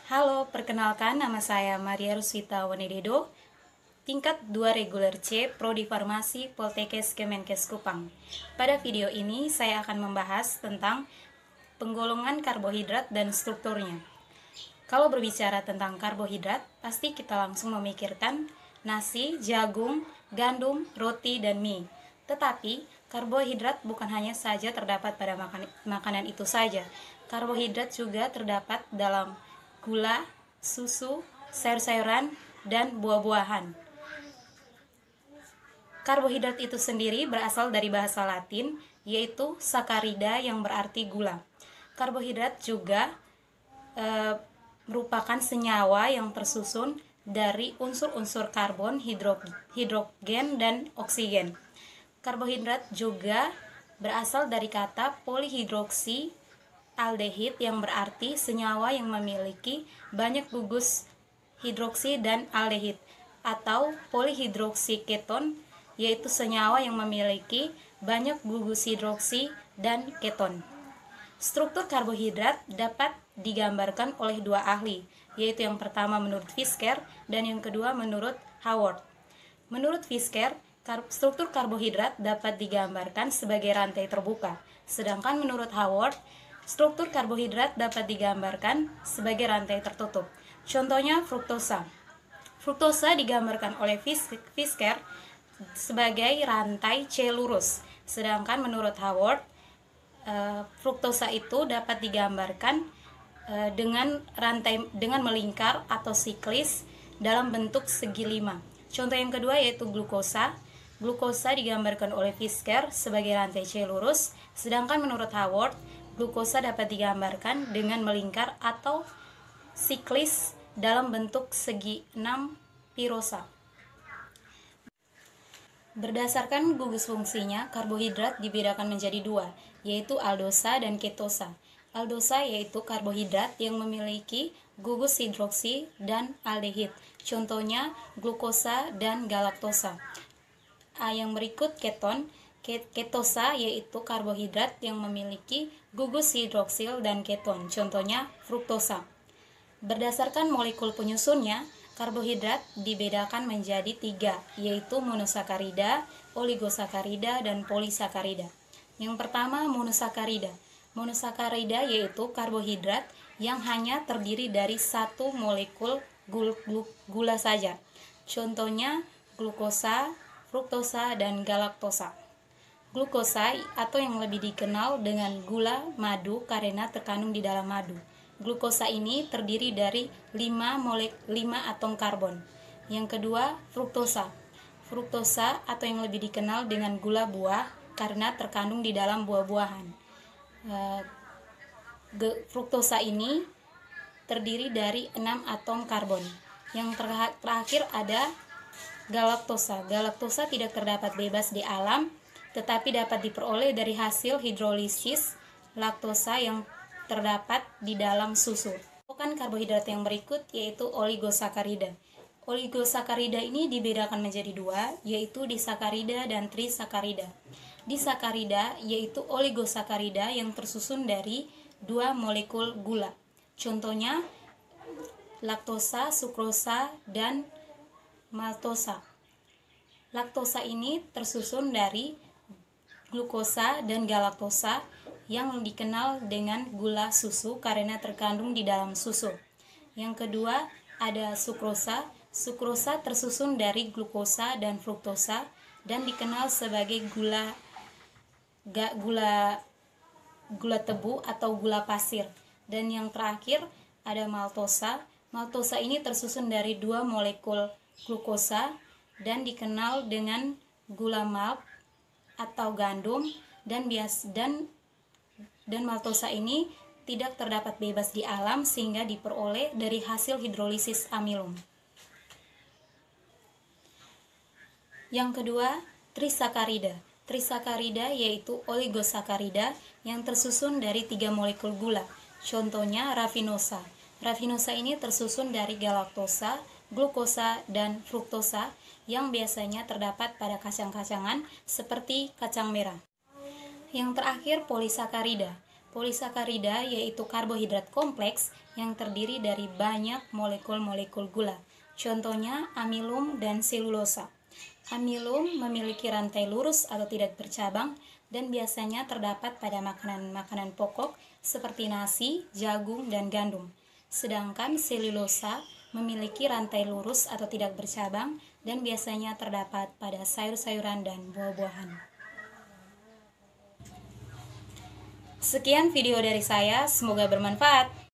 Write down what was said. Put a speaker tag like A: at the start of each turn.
A: Halo, perkenalkan nama saya Maria Ruswita Wanededo, tingkat 2 reguler C, Prodi Farmasi Poltekkes Kemenkes Kupang. Pada video ini saya akan membahas tentang penggolongan karbohidrat dan strukturnya. Kalau berbicara tentang karbohidrat, pasti kita langsung memikirkan nasi, jagung, gandum, roti, dan mie. Tetapi, karbohidrat bukan hanya saja terdapat pada makanan itu saja. Karbohidrat juga terdapat dalam gula, susu, sayur-sayuran, dan buah-buahan. Karbohidrat itu sendiri berasal dari bahasa Latin, yaitu sakarida yang berarti gula. Karbohidrat juga merupakan senyawa yang tersusun dari unsur-unsur karbon, hidrogen, dan oksigen. Karbohidrat juga berasal dari kata polihidroksi aldehid yang berarti senyawa yang memiliki banyak gugus hidroksi dan aldehid, atau polihidroksi keton yaitu senyawa yang memiliki banyak gugus hidroksi dan keton. Struktur karbohidrat dapat digambarkan oleh dua ahli, yaitu yang pertama menurut Fisker dan yang kedua menurut Howard. Menurut Fisker, struktur karbohidrat dapat digambarkan sebagai rantai terbuka, sedangkan menurut Howard, struktur karbohidrat dapat digambarkan sebagai rantai tertutup. Contohnya fruktosa. Fruktosa digambarkan oleh Fisker sebagai rantai C lurus, sedangkan menurut Howard, fruktosa itu dapat digambarkan dengan melingkar atau siklis dalam bentuk segi lima. Contoh yang kedua yaitu glukosa. Glukosa digambarkan oleh Fisker sebagai rantai C lurus, sedangkan menurut Howard, glukosa dapat digambarkan dengan melingkar atau siklis dalam bentuk segi 6 pirosa. Berdasarkan gugus fungsinya, karbohidrat dibedakan menjadi dua, yaitu aldosa dan ketosa. Aldosa yaitu karbohidrat yang memiliki gugus hidroksi dan aldehid, contohnya glukosa dan galaktosa. Yang berikut keton. Ketosa yaitu karbohidrat yang memiliki gugus hidroksil dan keton, contohnya fruktosa. Berdasarkan molekul penyusunnya, karbohidrat dibedakan menjadi tiga, yaitu monosakarida, oligosakarida, dan polisakarida. Yang pertama, monosakarida. Monosakarida yaitu karbohidrat yang hanya terdiri dari satu molekul gula saja, contohnya glukosa, fruktosa, dan galaktosa. Glukosa atau yang lebih dikenal dengan gula madu karena terkandung di dalam madu. Glukosa ini terdiri dari 5 atom karbon. Yang kedua, fruktosa. Fruktosa atau yang lebih dikenal dengan gula buah karena terkandung di dalam buah-buahan. Fruktosa ini terdiri dari 6 atom karbon. Yang terakhir ada galaktosa. Galaktosa tidak terdapat bebas di alam, tetapi dapat diperoleh dari hasil hidrolisis laktosa yang terdapat di dalam susu. Karbohidrat yang berikut yaitu oligosakarida. Oligosakarida ini dibedakan menjadi dua, yaitu disakarida dan trisakarida. Disakarida yaitu oligosakarida yang tersusun dari dua molekul gula, contohnya laktosa, sukrosa, dan maltosa. Laktosa ini tersusun dari glukosa dan galaktosa yang dikenal dengan gula susu karena terkandung di dalam susu. Yang kedua ada sukrosa. Sukrosa tersusun dari glukosa dan fruktosa dan dikenal sebagai gula tebu atau gula pasir. Dan yang terakhir ada maltosa. Maltosa ini tersusun dari dua molekul glukosa dan dikenal dengan gula malt atau gandum, dan maltosa ini tidak terdapat bebas di alam sehingga diperoleh dari hasil hidrolisis amilum. Yang kedua, trisakarida. Trisakarida yaitu oligosakarida yang tersusun dari 3 molekul gula, contohnya rafinosa. Rafinosa ini tersusun dari galaktosa, glukosa, dan fruktosa yang biasanya terdapat pada kacang-kacangan seperti kacang merah. Yang terakhir polisakarida. Polisakarida yaitu karbohidrat kompleks yang terdiri dari banyak molekul-molekul gula. Contohnya amilum dan selulosa. Amilum memiliki rantai lurus atau tidak bercabang dan biasanya terdapat pada makanan-makanan pokok seperti nasi, jagung, dan gandum. Sedangkan selulosa memiliki rantai lurus atau tidak bercabang dan biasanya terdapat pada sayur-sayuran dan buah-buahan. Sekian video dari saya, semoga bermanfaat.